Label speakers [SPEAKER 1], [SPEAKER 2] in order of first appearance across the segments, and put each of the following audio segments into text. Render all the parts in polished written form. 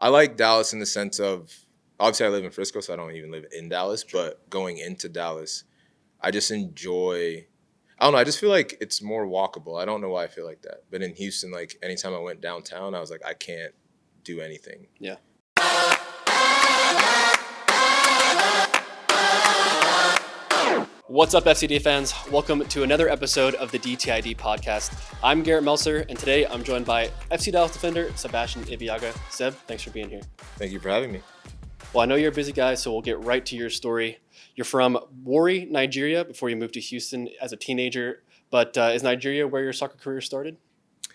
[SPEAKER 1] I like Dallas in the sense of, obviously I live in Frisco, so I don't even live in Dallas, but going into Dallas, I just enjoy, I don't know, I just feel like it's more walkable. I don't know why I feel like that. But in Houston, like anytime I went downtown, I was like, I can't do anything.
[SPEAKER 2] Yeah. What's up, FCD fans? Welcome to another episode of the DTID Podcast. I'm Garrett Meltzer, and today I'm joined by FC Dallas defender Sebastien Ibeagha. Seb, thanks for being here.
[SPEAKER 1] Thank you for having me.
[SPEAKER 2] Well, I know you're a busy guy, so we'll get right to your story. You're from Warri, Nigeria, before you moved to Houston as a teenager. But is Nigeria where your soccer career started?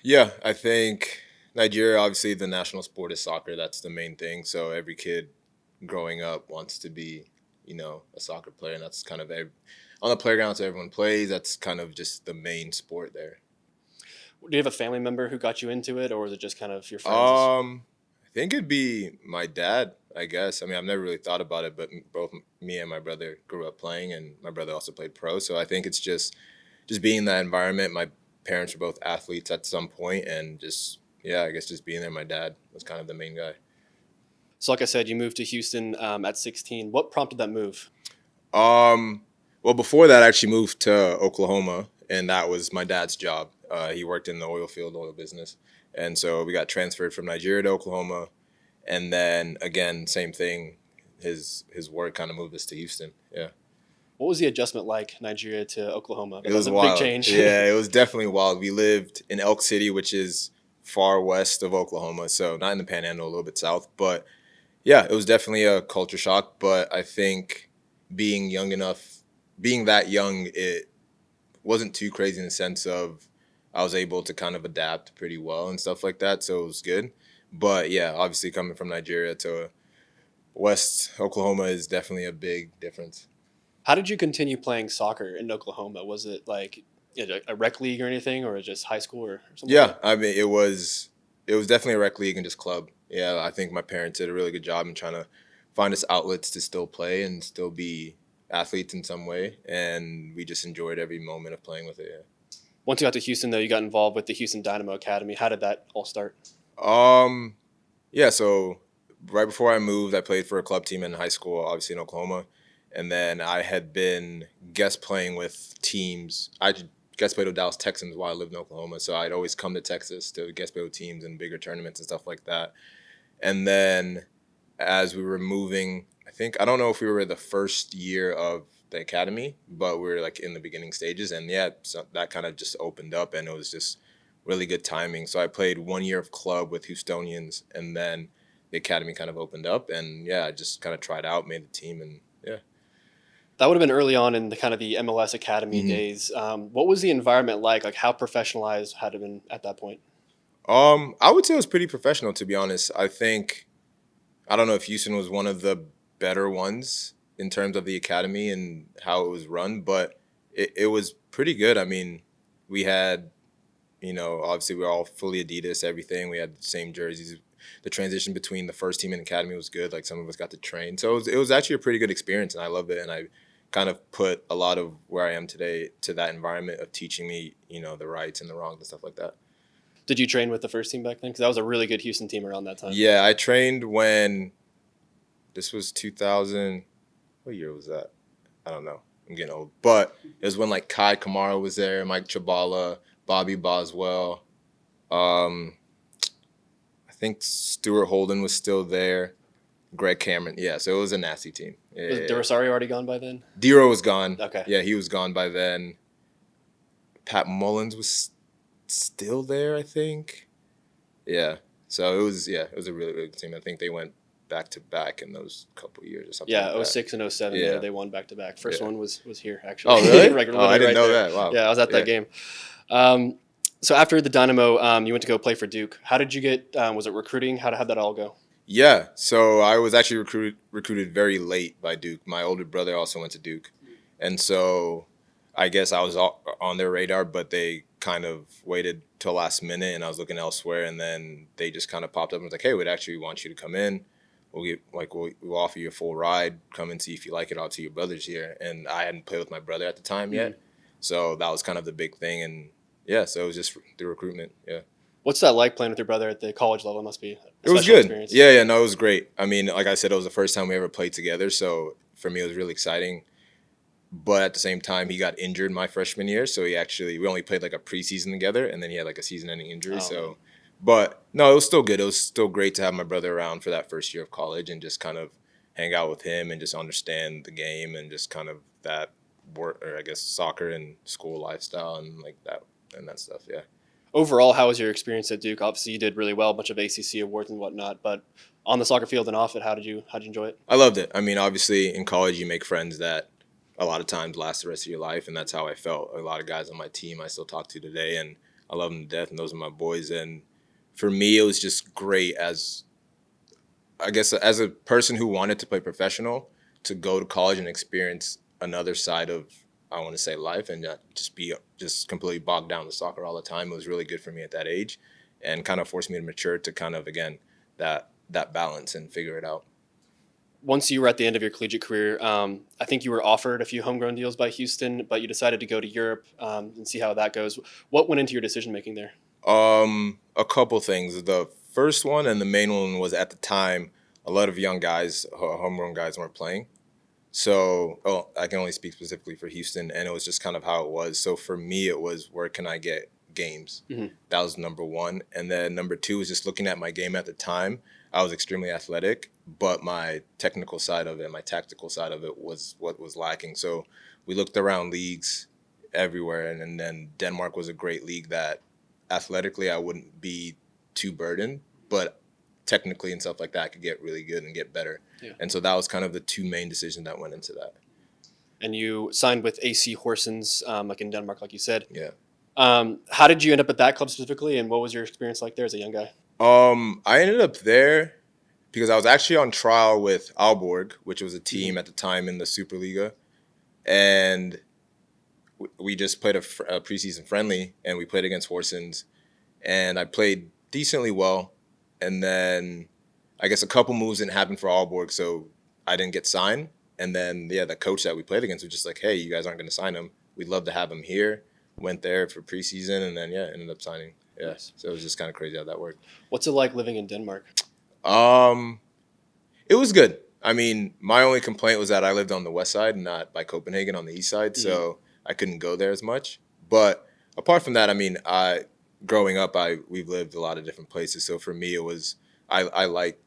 [SPEAKER 1] Yeah, I think Nigeria, obviously the national sport is soccer. That's the main thing. So every kid growing up wants to be, a soccer player. And that's kind of on the playground, so everyone plays. That's kind of just the main sport there.
[SPEAKER 2] Do you have a family member who got you into it, or was it just kind of your friends?
[SPEAKER 1] I think it'd be my dad, I guess. I mean, I've never really thought about it, but both me and my brother grew up playing, and my brother also played pro. So I think it's just being in that environment. My parents were both athletes at some point, and I guess just being there. My dad was kind of the main guy.
[SPEAKER 2] So like I said, you moved to Houston at 16. What prompted that move?
[SPEAKER 1] Well, before that, I actually moved to Oklahoma, and that was my dad's job. He worked in the oil business. And so we got transferred from Nigeria to Oklahoma. And then, again, same thing. His work kind of moved us to Houston. Yeah.
[SPEAKER 2] What was the adjustment like, Nigeria to Oklahoma?
[SPEAKER 1] It was
[SPEAKER 2] a
[SPEAKER 1] wild.
[SPEAKER 2] Big change.
[SPEAKER 1] Yeah, it was definitely wild. We lived in Elk City, which is far west of Oklahoma. So not in the Panhandle, a little bit south. But, yeah, it was definitely a culture shock. But I think being that young, it wasn't too crazy in the sense of I was able to kind of adapt pretty well and stuff like that, so it was good. But, yeah, obviously coming from Nigeria to West Oklahoma is definitely a big difference.
[SPEAKER 2] How did you continue playing soccer in Oklahoma? Was it like a rec league or anything, or just high school or something?
[SPEAKER 1] Yeah, I mean, it was definitely a rec league and just club. Yeah, I think my parents did a really good job in trying to find us outlets to still play and still be athletes in some way, and we just enjoyed every moment of playing with it. Yeah.
[SPEAKER 2] Once you got to Houston, though, you got involved with the Houston Dynamo Academy. How did that all start?
[SPEAKER 1] Yeah, so right before I moved, I played for a club team in high school, obviously in Oklahoma, and then I had been guest playing with teams. I guest played with Dallas Texans while I lived in Oklahoma, so I'd always come to Texas to guest play with teams and bigger tournaments and stuff like that. And then as we were moving, I don't know if we were the first year of the academy, but we were like in the beginning stages, and so that kind of just opened up, and it was just really good timing. So I played 1 year of club with Houstonians, and then the academy kind of opened up, and I just kind of tried out, made the team, and yeah.
[SPEAKER 2] That would have been early on in the kind of the MLS Academy days. What was the environment like? Like, how professionalized had it been at that point?
[SPEAKER 1] I would say it was pretty professional, to be honest. I don't know if Houston was one of the better ones in terms of the academy and how it was run, but it was pretty good. I mean, we had, obviously we were all fully Adidas, everything. We had the same jerseys. The transition between the first team and academy was good. Like, some of us got to train. So it was actually a pretty good experience, and I loved it. And I kind of put a lot of where I am today to that environment of teaching me, the rights and the wrongs and stuff like that.
[SPEAKER 2] Did you train with the first team back then? Because that was a really good Houston team around that time.
[SPEAKER 1] Yeah, I trained when this was 2000. What year was that? I don't know. I'm getting old. But it was when, like, Kai Kamara was there, Mike Chabala, Bobby Boswell. I think Stuart Holden was still there. Greg Cameron. Yeah, so it was a nasty team.
[SPEAKER 2] Was Derosari already gone by then?
[SPEAKER 1] Dero was gone.
[SPEAKER 2] Okay.
[SPEAKER 1] Yeah, he was gone by then. Pat Mullins was still there, I think. Yeah. So it was a really, really good team. I think they went back-to-back in those couple of years or something.
[SPEAKER 2] Yeah,
[SPEAKER 1] like
[SPEAKER 2] 06 and 07,
[SPEAKER 1] yeah.
[SPEAKER 2] they won back-to-back. First one was here, actually.
[SPEAKER 1] Oh, really?
[SPEAKER 2] I
[SPEAKER 1] didn't know that. Wow.
[SPEAKER 2] Yeah, I was at that game. So after the Dynamo, you went to go play for Duke. How did you get, was it recruiting? How'd that all go?
[SPEAKER 1] Yeah, so I was actually recruited very late by Duke. My older brother also went to Duke. And so I guess I was on their radar, but they kind of waited till last minute, and I was looking elsewhere, and then they just kind of popped up and was like, hey, we'd actually want you to come in. We'll offer you a full ride. Come and see if you like it. Obviously, your brother's here. And I hadn't played with my brother at the time yet. So that was kind of the big thing. And, yeah, so it was just the recruitment, yeah.
[SPEAKER 2] What's that like playing with your brother at the college level? It must be a
[SPEAKER 1] It was
[SPEAKER 2] special
[SPEAKER 1] good.
[SPEAKER 2] experience.
[SPEAKER 1] Yeah, no, it was great. I mean, like I said, it was the first time we ever played together, so for me, it was really exciting. But at the same time, he got injured my freshman year, so we only played like a preseason together, and then he had like a season-ending injury.
[SPEAKER 2] Oh, man.
[SPEAKER 1] But no, it was still good. It was still great to have my brother around for that first year of college and just kind of hang out with him and just understand the game and just kind of that work, or I guess soccer and school lifestyle and like that and that stuff. Yeah.
[SPEAKER 2] Overall, how was your experience at Duke? Obviously, you did really well, a bunch of ACC awards and whatnot. But on the soccer field and off it, how did you enjoy it?
[SPEAKER 1] I loved it. I mean, obviously in college you make friends that a lot of times last the rest of your life, and that's how I felt. A lot of guys on my team I still talk to today, and I love them to death, and those are my boys. And for me, it was just great as a person who wanted to play professional, to go to college and experience another side of, I want to say, life, and not just be just completely bogged down with soccer all the time. It was really good for me at that age, and kind of forced me to mature to kind of, again, that balance and figure it out.
[SPEAKER 2] Once you were at the end of your collegiate career, I think you were offered a few homegrown deals by Houston, but you decided to go to Europe and see how that goes. What went into your decision making there?
[SPEAKER 1] A couple things. The first one and the main one was, at the time, a lot of young guys, homegrown guys, weren't playing. So, I can only speak specifically for Houston, and it was just kind of how it was. So for me, it was, where can I get games?
[SPEAKER 2] Mm-hmm.
[SPEAKER 1] That was number one. And then number two was just looking at my game at the time. I was extremely athletic, but my technical side of it, my tactical side of it was what was lacking. So we looked around leagues everywhere, and then Denmark was a great league that athletically I wouldn't be too burdened, but technically and stuff like that I could get really good and get better.
[SPEAKER 2] Yeah.
[SPEAKER 1] And so that was kind of the two main decisions that went into that.
[SPEAKER 2] And you signed with AC Horsens, like in Denmark, like you said.
[SPEAKER 1] Yeah.
[SPEAKER 2] How did you end up at that club specifically, and what was your experience like there as a young guy?
[SPEAKER 1] I ended up there because I was actually on trial with Aalborg, which was a team at the time in the Superliga, and we just played a preseason friendly, and we played against Horsens, and I played decently well, and then I guess a couple moves didn't happen for Aalborg, so I didn't get signed, and then the coach that we played against was just like, hey, you guys aren't going to sign him. We'd love to have him here. Went there for preseason, and then ended up signing. Yeah,
[SPEAKER 2] Nice.
[SPEAKER 1] So it was just kind of crazy how that worked.
[SPEAKER 2] What's it like living in Denmark?
[SPEAKER 1] It was good. I mean, my only complaint was that I lived on the west side, not by Copenhagen on the east side, so I couldn't go there as much. But apart from that, I mean, growing up, we've lived a lot of different places. So for me, it was I like,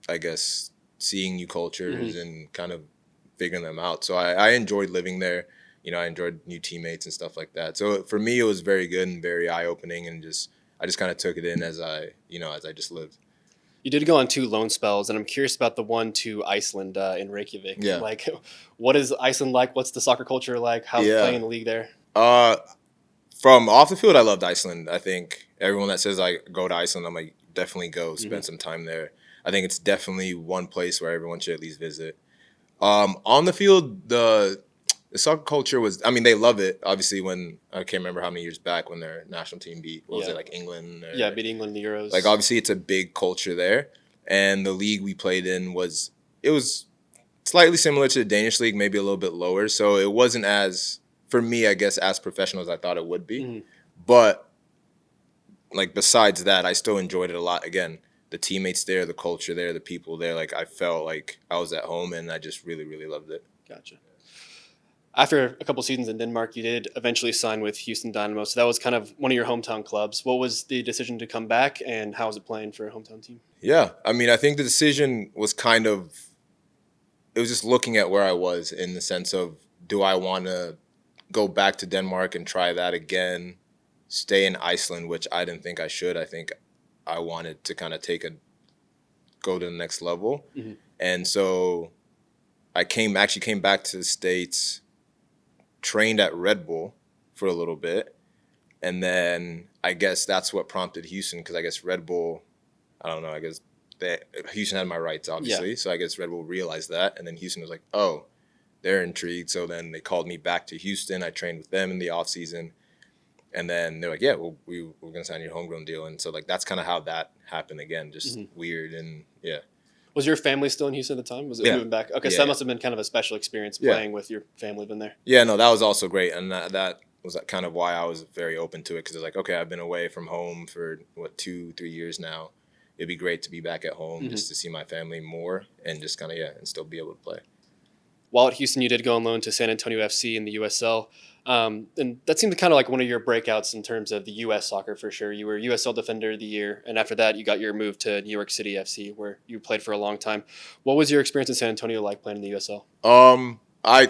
[SPEAKER 1] I guess, seeing new cultures and kind of figuring them out. So I enjoyed living there. I enjoyed new teammates and stuff like that. So for me, it was very good and very eye-opening, and I just kind of took it in as I just lived.
[SPEAKER 2] You did go on 2 loan spells, and I'm curious about the one to Iceland in Reykjavik.
[SPEAKER 1] Yeah.
[SPEAKER 2] Like, what is Iceland like? What's the soccer culture like? How's playing in the league there?
[SPEAKER 1] From off the field, I loved Iceland. I think everyone that says I go to Iceland, I'm like, definitely go spend some time there. I think it's definitely one place where everyone should at least visit. On the field, the soccer culture was, I mean, they love it. Obviously, when I can't remember how many years back when their national team beat, what was it, like England?
[SPEAKER 2] Beat England in the Euros.
[SPEAKER 1] Like, obviously, it's a big culture there. And the league we played in was slightly similar to the Danish league, maybe a little bit lower. So it wasn't as, for me, I guess, as professional as I thought it would be. But, like, besides that, I still enjoyed it a lot. Again, the teammates there, the culture there, the people there, like, I felt like I was at home, and I just really, really loved it.
[SPEAKER 2] Gotcha. After a couple seasons in Denmark, you did eventually sign with Houston Dynamo. So that was kind of one of your hometown clubs. What was the decision to come back, and how was it playing for a hometown team?
[SPEAKER 1] Yeah, I mean, I think the decision was it was just looking at where I was, in the sense of, do I want to go back to Denmark and try that again, stay in Iceland, which I didn't think I should. I think I wanted to kind of go to the next level. And so I came back to the States, trained at Red Bull for a little bit, and then I guess that's what prompted Houston, because I guess Red Bull, I don't know, I guess Houston had my rights, obviously, so I guess Red Bull realized that, and then Houston was like, oh, they're intrigued, so then they called me back to Houston. I trained with them in the offseason, and then they're like, yeah, well, we're going to sign your homegrown deal, and so like that's kind of how that happened again, just weird, and yeah.
[SPEAKER 2] Was your family still in Houston at the time? Was it moving back? Okay, so that must have been kind of a special experience playing with your family been there.
[SPEAKER 1] Yeah, no, that was also great. And that was kind of why I was very open to it, because it's like, okay, I've been away from home for 2-3 years now. It'd be great to be back at home just to see my family more and just kind of and still be able to play.
[SPEAKER 2] While at Houston, you did go on loan to San Antonio FC in the USL. And that seemed kind of like one of your breakouts in terms of the U.S. soccer for sure. You were USL Defender of the Year, and after that, you got your move to New York City FC, where you played for a long time. What was your experience in San Antonio like playing in the USL?
[SPEAKER 1] I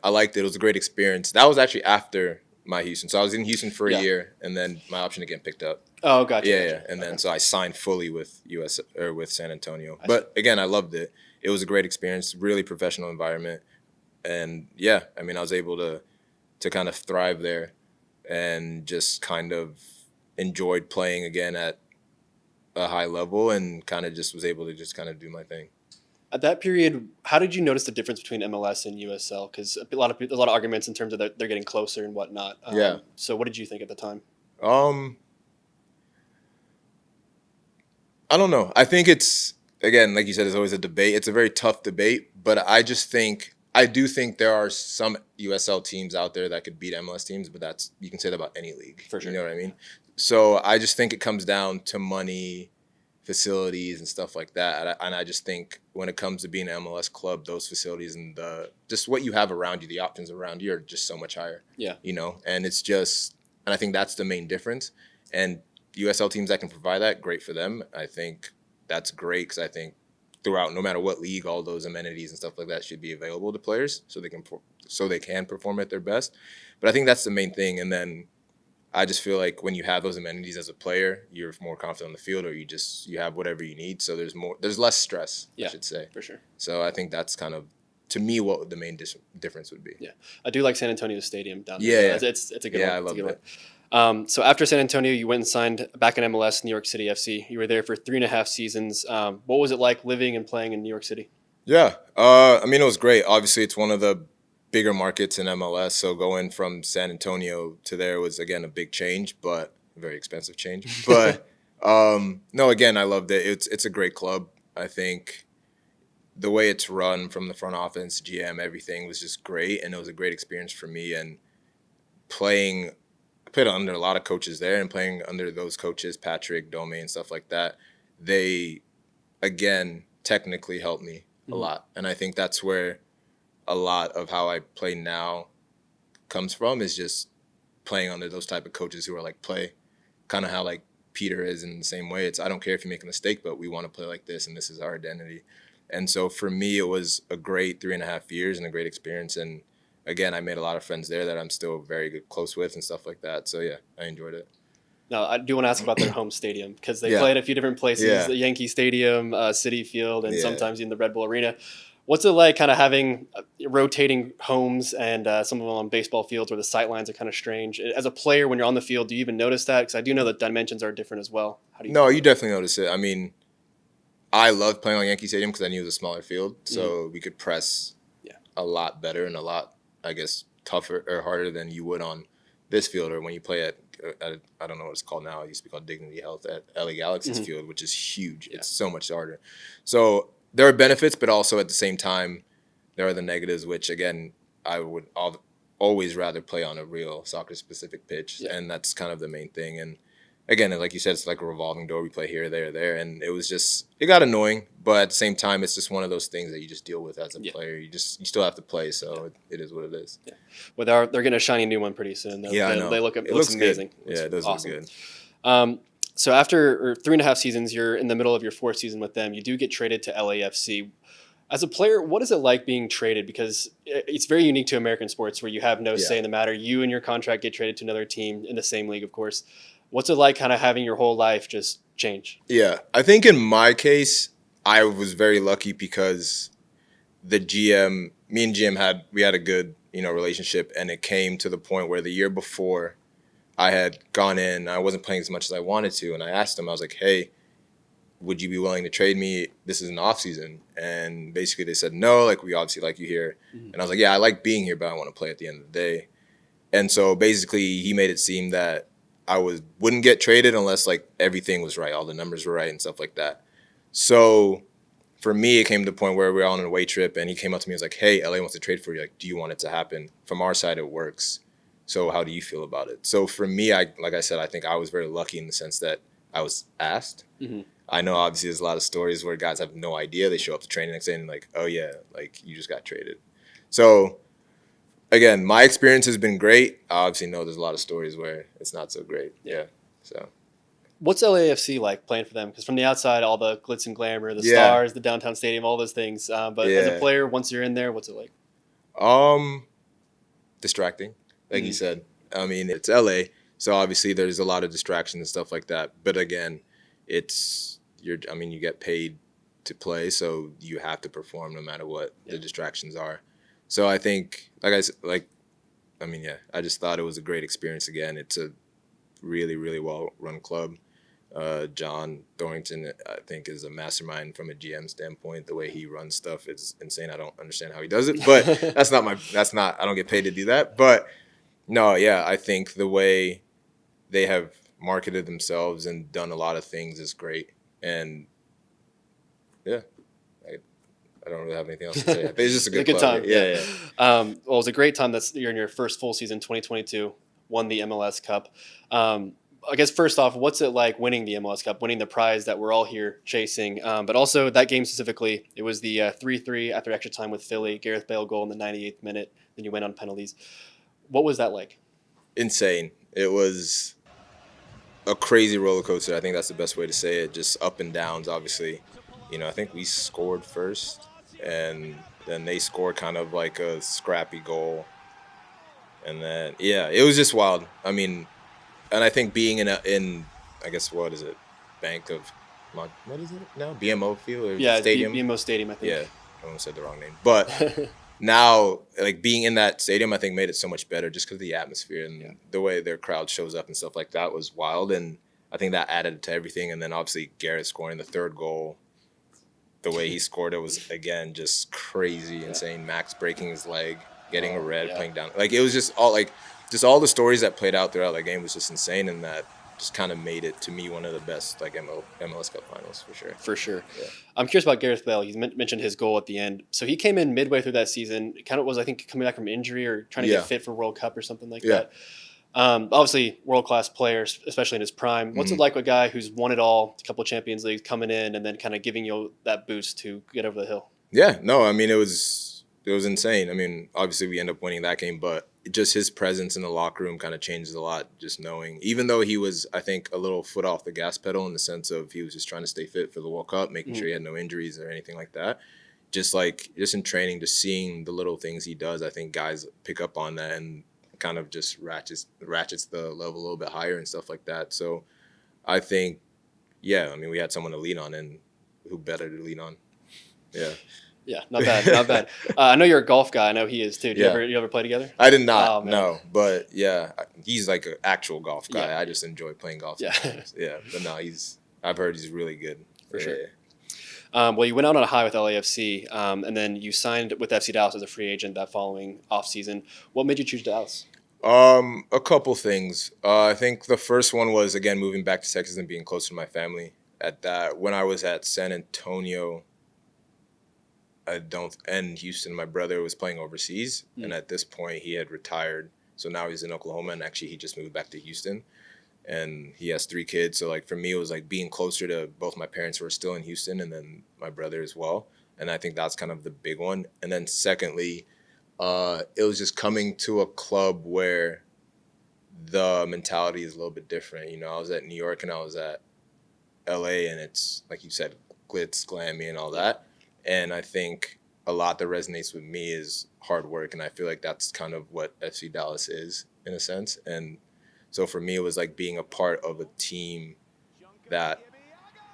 [SPEAKER 1] liked it. It was a great experience. That was actually after my Houston. So I was in Houston for a year, and then my option to get picked up.
[SPEAKER 2] Oh, gotcha.
[SPEAKER 1] Yeah. And then so I signed fully with with San Antonio. But again, I loved it. It was a great experience, really professional environment. And I mean, I was able to kind of thrive there and just kind of enjoyed playing again at a high level and kind of just was able to just kind of do my thing.
[SPEAKER 2] At that period, how did you notice the difference between MLS and USL? Because a lot of arguments in terms of that they're getting closer and whatnot. So what did you think at the time?
[SPEAKER 1] I don't know. I think it's, again, like you said, it's always a debate. It's a very tough debate, but I do think there are some USL teams out there that could beat MLS teams, but you can say that about any league.
[SPEAKER 2] For sure.
[SPEAKER 1] You know what I mean? So I just think it comes down to money, facilities, and stuff like that. And I just think when it comes to being an MLS club, those facilities and just what you have around you, the options around you are just so much higher.
[SPEAKER 2] Yeah.
[SPEAKER 1] And it's just, and I think that's the main difference. And USL teams that can provide that, great for them. I think that's great, because I think throughout, no matter what league, all those amenities and stuff like that should be available to players so they can perform at their best. But I think that's the main thing. And then I just feel like when you have those amenities as a player, you're more confident on the field, or you have whatever you need. So there's less stress, I should say.
[SPEAKER 2] For sure.
[SPEAKER 1] So I think that's kind of, to me, what the main difference would be.
[SPEAKER 2] Yeah. I do like San Antonio Stadium down there.
[SPEAKER 1] Yeah.
[SPEAKER 2] It's a good one.
[SPEAKER 1] I love it.
[SPEAKER 2] So after San Antonio, you went and signed back in MLS, New York City FC. You were there for 3.5 seasons. What was it like living and playing in New York City?
[SPEAKER 1] Yeah. I mean, it was great. Obviously, it's one of the bigger markets in MLS. So going from San Antonio to there was, again, a big change, but a very expensive change. But no, again, I loved it. It's a great club. I think the way it's run from the front office, GM, everything was just great. And it was a great experience for me. And I played under a lot of coaches there, and playing under those coaches, Patrick, Dome, and stuff like that, they, again, technically helped me a lot. And I think that's where a lot of how I play now comes from, is just playing under those type of coaches who are like, play kind of how like Peter is in the same way. It's, I don't care if you make a mistake, but we want to play like this, and this is our identity. And so for me, it was a great 3.5 years and a great experience. And again, I made a lot of friends there that I'm still very close with and stuff like that. So, I enjoyed it.
[SPEAKER 2] Now, I do want to ask about their home stadium, because they played a few different places, the Yankee Stadium, Citi Field, and sometimes in the Red Bull Arena. What's it like kind of having rotating homes and some of them on baseball fields where the sight lines are kind of strange? As a player, when you're on the field, do you even notice that? Because I do know that dimensions are different as well. How do you?
[SPEAKER 1] No, you definitely notice it. I mean, I loved playing on Yankee Stadium because I knew it was a smaller field, so we could press a lot better and a lot, I guess, tougher or harder than you would on this field, or when you play at I don't know what it's called now. It used to be called Dignity Health at LA Galaxy's field, which is huge. Yeah. It's so much harder. So there are benefits, but also at the same time, there are the negatives, which, again, I would always rather play on a real soccer-specific pitch, and that's kind of the main thing. And again, like you said, it's like a revolving door. We play here, there, and it got annoying, but at the same time, it's just one of those things that you just deal with as a player. You still have to play, so it is what it is. Yeah.
[SPEAKER 2] Well, they're getting a shiny new one pretty soon.
[SPEAKER 1] I know.
[SPEAKER 2] It looks amazing.
[SPEAKER 1] Good. It does
[SPEAKER 2] awesome.
[SPEAKER 1] look good.
[SPEAKER 2] So after 3.5 seasons, you're in the middle of your 4th season with them. You do get traded to LAFC. As a player, what is it like being traded? Because it's very unique to American sports, where you have no say in the matter. You and your contract get traded to another team in the same league, of course. What's it like kind of having your whole life just change? Yeah,
[SPEAKER 1] I think in my case, I was very lucky because the GM, me and GM had a good, relationship, and it came to the point where the year before I had gone in, I wasn't playing as much as I wanted to, and I asked him, I was like, hey, would you be willing to trade me? This is an off season. And basically they said, no, like, we obviously like you here. And I was like, yeah, I like being here, but I want to play at the end of the day. And so basically he made it seem that I wouldn't get traded unless like everything was right, all the numbers were right and stuff like that. So for me, it came to the point where we were on an away trip, and he came up to me and was like, hey, LA wants to trade for you. Like, do you want it to happen? From our side, it works. So how do you feel about it? So for me, like I said, I think I was very lucky in the sense that I was asked.
[SPEAKER 2] Mm-hmm.
[SPEAKER 1] I know obviously there's a lot of stories where guys have no idea. They show up to training next day and like, oh yeah, like you just got traded. So again, my experience has been great. I obviously know there's a lot of stories where it's not so great. Yeah. So
[SPEAKER 2] what's LAFC like playing for them? Because from the outside, all the glitz and glamour, the stars, the downtown stadium, all those things. But as a player, once you're in there, what's it like?
[SPEAKER 1] Distracting, like you said. I mean, it's LA, so obviously there's a lot of distractions and stuff like that. But again, you get paid to play, so you have to perform no matter what the distractions are. So I think, I just thought it was a great experience again. It's a really, really well-run club. John Thornton, I think, is a mastermind from a GM standpoint. The way he runs stuff is insane. I don't understand how he does it, but I don't get paid to do that. But no, yeah, I think the way they have marketed themselves and done a lot of things is great. And yeah, I don't really have anything else to say. It's just a good
[SPEAKER 2] time.
[SPEAKER 1] Yeah.
[SPEAKER 2] Well, it was a great time that you're in your first full season, 2022, won the MLS Cup. I guess first off, what's it like winning the MLS Cup, winning the prize that we're all here chasing? But also that game specifically, it was the 3-3 after extra time with Philly, Gareth Bale goal in the 98th minute. Then you went on penalties. What was that like?
[SPEAKER 1] Insane. It was a crazy roller coaster. I think that's the best way to say it. Just up and downs, obviously. I think we scored first, and then they scored kind of like a scrappy goal. And then, yeah, it was just wild. I mean, and I think being in I guess, what is it? Bank of, what is it now? BMO Field or Stadium?
[SPEAKER 2] BMO Stadium, I think.
[SPEAKER 1] Yeah, I almost said the wrong name. But now, like, being in that stadium, I think made it so much better just because of the atmosphere and the way their crowd shows up and stuff like that was wild. And I think that added to everything. And then obviously Gareth scoring the third goal, the way he scored it was, again, just crazy, insane. Max breaking his leg, getting a red, playing down. Like, it was just all the stories that played out throughout that game was just insane, and that just kind of made it, to me, one of the best MLS Cup finals, for sure.
[SPEAKER 2] For sure.
[SPEAKER 1] Yeah.
[SPEAKER 2] I'm curious about Gareth Bale. You mentioned his goal at the end. So he came in midway through that season. It kind of was, I think, coming back from injury or trying to get fit for World Cup or something like that. Obviously, world-class player, especially in his prime. What's it like with a guy who's won it all, a couple of Champions Leagues, coming in and then kind of giving you that boost to get over the hill?
[SPEAKER 1] Yeah, no, I mean, it was insane. I mean, obviously we end up winning that game, but just his presence in the locker room kind of changed a lot, just knowing, even though he was, I think, a little foot off the gas pedal in the sense of he was just trying to stay fit for the World Cup, making sure he had no injuries or anything like that. Just in training, just seeing the little things he does, I think guys pick up on that and kind of just ratchets the level a little bit higher and stuff like that. So I think, we had someone to lean on, and who better to lean on? Yeah.
[SPEAKER 2] Yeah, not bad. I know you're a golf guy. I know he is too. You ever play together?
[SPEAKER 1] I did not, no. But yeah, he's like an actual golf guy. Yeah. I just enjoy playing golf.
[SPEAKER 2] Yeah.
[SPEAKER 1] Yeah, but no, I've heard he's really good.
[SPEAKER 2] For sure. Well, you went out on a high with LAFC, and then you signed with FC Dallas as a free agent that following offseason. What made you choose Dallas?
[SPEAKER 1] A couple things. I think the first one was, again, moving back to Texas and being closer to my family. When I was at San Antonio, and Houston, my brother was playing overseas, and at this point he had retired. So now he's in Oklahoma, and actually he just moved back to Houston, and he has 3 kids. So like for me, it was like being closer to both my parents who are still in Houston, and then my brother as well. And I think that's kind of the big one. And then secondly, it was just coming to a club where the mentality is a little bit different. I was at New York and I was at LA, and it's like you said, glitz, glammy, and all that. And I think a lot that resonates with me is hard work, and I feel like that's kind of what FC Dallas is in a sense. And so for me, it was like being a part of a team that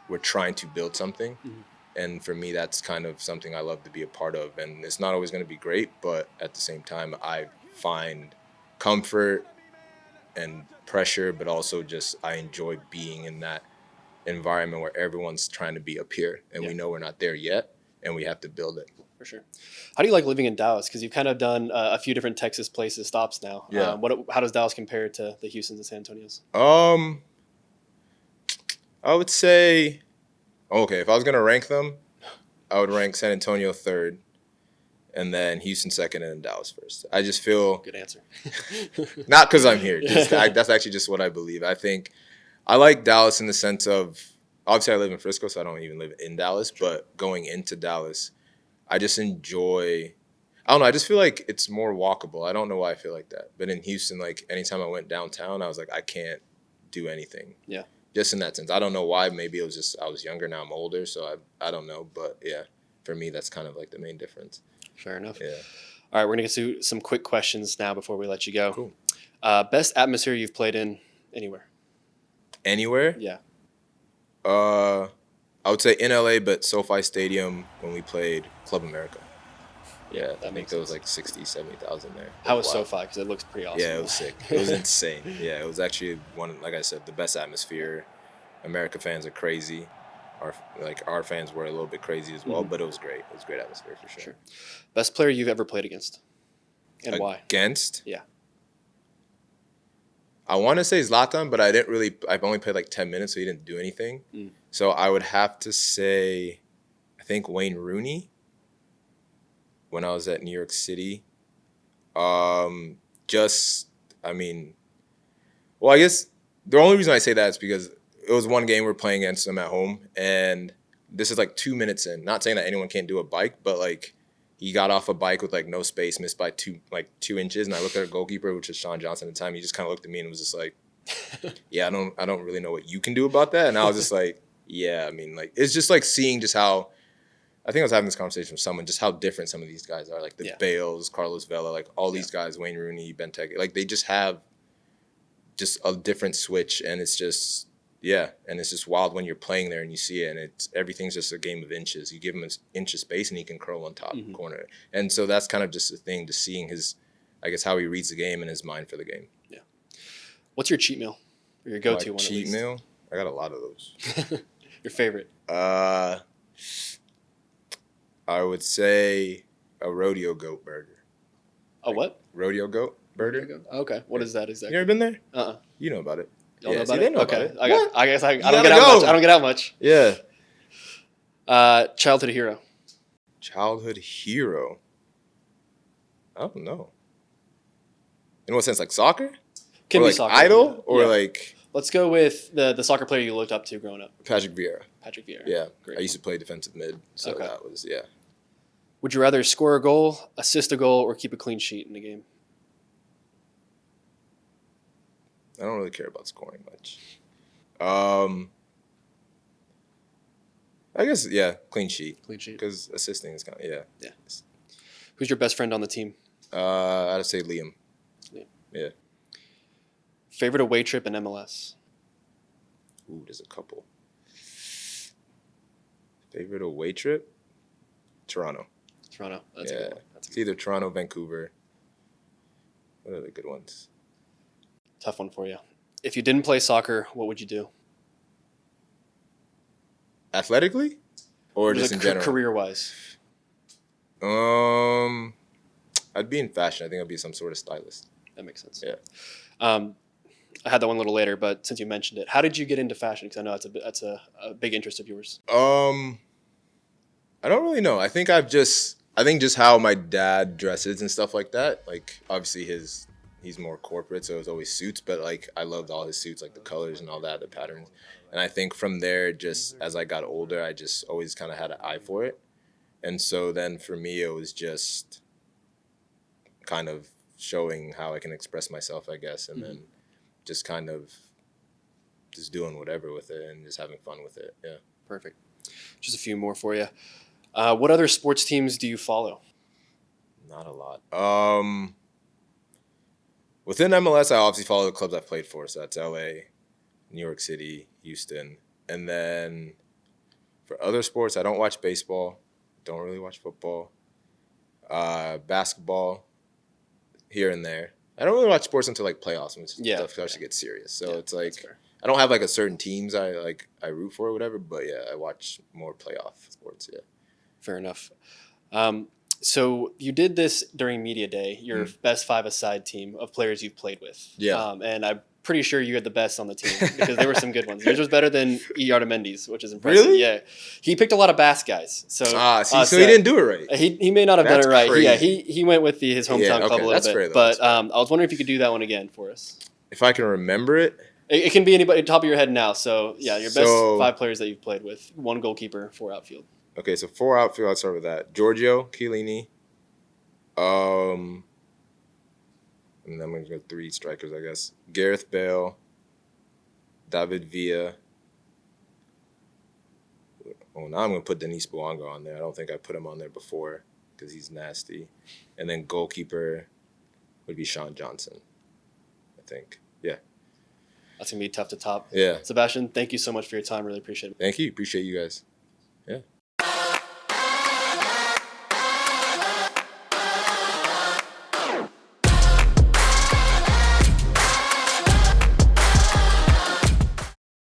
[SPEAKER 1] we're trying to build something. And for me, that's kind of something I love to be a part of. And it's not always going to be great, but at the same time, I find comfort and pressure, but also just I enjoy being in that environment where everyone's trying to be up here, and we know we're not there yet, and we have to build it.
[SPEAKER 2] For sure. How do you like living in Dallas? Because you've kind of done a few different Texas stops now.
[SPEAKER 1] Yeah.
[SPEAKER 2] How does Dallas compare to the Houstons and San Antonios?
[SPEAKER 1] I would say, okay, if I was going to rank them, I would rank San Antonio third, and then Houston second, and then Dallas first. I just feel
[SPEAKER 2] good answer.
[SPEAKER 1] Not because I'm here. That's actually just what I believe. I think I like Dallas in the sense of obviously I live in Frisco, so I don't even live in Dallas. But going into Dallas, I just enjoy. I don't know. I just feel like it's more walkable. I don't know why I feel like that. But in Houston, like anytime I went downtown, I was like, I can't do anything.
[SPEAKER 2] Yeah.
[SPEAKER 1] Just in that sense. I don't know why. Maybe it was just I was younger. Now I'm older, so I don't know. But yeah, for me, that's kind of like the main difference.
[SPEAKER 2] Fair enough.
[SPEAKER 1] Yeah.
[SPEAKER 2] All right, we're going to get to some quick questions now before we let you go.
[SPEAKER 1] Cool.
[SPEAKER 2] Best atmosphere you've played in anywhere?
[SPEAKER 1] Anywhere?
[SPEAKER 2] Yeah.
[SPEAKER 1] I would say in LA, but SoFi Stadium when we played Club America. Yeah, I think there was like 60, 70,000 there.
[SPEAKER 2] How was SoFi? Because it looks pretty awesome.
[SPEAKER 1] Yeah, it was sick. It was insane. Yeah, it was actually like I said, the best atmosphere. America fans are crazy. Our fans were a little bit crazy as well, but it was great. It was a great atmosphere for sure.
[SPEAKER 2] Best player you've ever played against, and why?
[SPEAKER 1] Against?
[SPEAKER 2] Yeah.
[SPEAKER 1] I want to say Zlatan, but I've only played like 10 minutes, so he didn't do anything. So I would have to say, I think Wayne Rooney when I was at New York City. I guess the only reason I say that is because it was one game we're playing against them at home, and this is like 2 minutes in. Not saying that anyone can't do a bike, but like he got off a bike with like no space, missed by 2 inches, and I looked at our goalkeeper, which was Sean Johnson at the time. He just kind of looked at me and was just like, "Yeah, I don't really know what you can do about that." And I was just like, "Yeah, I mean, like it's just like seeing just how." I think I was having this conversation with someone, just how different some of these guys are, like the Bales, Carlos Vela, like all these guys, Wayne Rooney, Benteke, like they just have just a different switch, and it's just. Yeah, and it's just wild when you're playing there and you see it, and everything's just a game of inches. You give him an inch of space, and he can curl on top corner. And so that's kind of just a thing, just seeing how he reads the game and his mind for the game.
[SPEAKER 2] Yeah. What's your cheat meal? Or your go-to one?
[SPEAKER 1] Cheat meal? I got a lot of those.
[SPEAKER 2] Your favorite?
[SPEAKER 1] I would say a rodeo goat burger.
[SPEAKER 2] A what?
[SPEAKER 1] Rodeo goat burger.
[SPEAKER 2] Okay. What is that exactly?
[SPEAKER 1] You ever been there?
[SPEAKER 2] Uh-uh.
[SPEAKER 1] You know about it.
[SPEAKER 2] Y'all know about
[SPEAKER 1] they
[SPEAKER 2] it?
[SPEAKER 1] know
[SPEAKER 2] okay.
[SPEAKER 1] about it.
[SPEAKER 2] I guess I don't get out much. I don't get out much.
[SPEAKER 1] Yeah.
[SPEAKER 2] Childhood hero.
[SPEAKER 1] Childhood hero. I don't know. In what sense, like soccer?
[SPEAKER 2] Can
[SPEAKER 1] or
[SPEAKER 2] be
[SPEAKER 1] like
[SPEAKER 2] soccer.
[SPEAKER 1] Idol or like.
[SPEAKER 2] Let's go with the soccer player you looked up to growing up.
[SPEAKER 1] Patrick Vieira.
[SPEAKER 2] Yeah.
[SPEAKER 1] Great. I used to play defensive mid, so that was
[SPEAKER 2] Would you rather score a goal, assist a goal, or keep a clean sheet in the game?
[SPEAKER 1] I don't really care about scoring much. I guess, clean sheet.
[SPEAKER 2] Clean sheet.
[SPEAKER 1] Because assisting is kind of,
[SPEAKER 2] Yeah. Who's your best friend on the team?
[SPEAKER 1] I'd say Liam. Yeah.
[SPEAKER 2] Favorite away trip in MLS?
[SPEAKER 1] Ooh, there's a couple. Favorite away trip? Toronto.
[SPEAKER 2] That's a good one.
[SPEAKER 1] It's either Toronto, Vancouver. What are the good ones?
[SPEAKER 2] Tough one for you. If you didn't play soccer, what would you do?
[SPEAKER 1] Athletically? Or just in general?
[SPEAKER 2] Career-wise.
[SPEAKER 1] I'd be in fashion. I think I'd be some sort of stylist.
[SPEAKER 2] That makes sense.
[SPEAKER 1] Yeah.
[SPEAKER 2] I had that one a little later, but since you mentioned it, how did you get into fashion? Because I know that's a big interest of yours.
[SPEAKER 1] I don't really know. I think just how my dad dresses and stuff like that. Like obviously he's more corporate, so it was always suits, but like I loved all his suits, like the colors and all that, the patterns. And I think from there, just as I got older, I just always kind of had an eye for it. And so then for me, it was just kind of showing how I can express myself, I guess, and then just kind of just doing whatever with it and just having fun with it. Yeah.
[SPEAKER 2] Perfect. Just a few more for you. What other sports teams do you follow?
[SPEAKER 1] Not a lot. Within MLS, I obviously follow the clubs I've played for. So that's LA, New York City, Houston. And then for other sports, I don't watch baseball. Don't really watch football. Basketball, here and there. I don't really watch sports until like playoffs when stuff starts to get serious. So it's like I don't have like a certain teams I root for or whatever, but I watch more playoff sports. Yeah.
[SPEAKER 2] Fair enough. So you did this during media day, your best 5-a-side team of players you've played with.
[SPEAKER 1] Yeah.
[SPEAKER 2] And I pretty sure you had the best on the team because there were some good ones. Yours was better than Yardimendi's, which is impressive.
[SPEAKER 1] Really?
[SPEAKER 2] Yeah. He picked a lot of Basque guys. So
[SPEAKER 1] so he didn't do it right.
[SPEAKER 2] He may not have done it right.
[SPEAKER 1] Crazy.
[SPEAKER 2] He went with his hometown club a little bit.
[SPEAKER 1] Fair,
[SPEAKER 2] but I was wondering if you could do that one again for us.
[SPEAKER 1] If I can remember it.
[SPEAKER 2] It can be anybody top of your head now. So yeah, your best 5 players that you've played with. 1 goalkeeper, 4 outfield.
[SPEAKER 1] Okay, so 4 outfield. I'll start with that. Giorgio Chiellini. And I'm gonna go 3 strikers, I guess. Gareth Bale. David Villa. Oh, now I'm gonna put Denis Bouanga on there. I don't think I put him on there before because he's nasty. And then goalkeeper would be Sean Johnson, I think. Yeah.
[SPEAKER 2] That's gonna be tough to top.
[SPEAKER 1] Yeah.
[SPEAKER 2] Sebastien, thank you so much for your time. Really appreciate it.
[SPEAKER 1] Thank you. Appreciate you guys.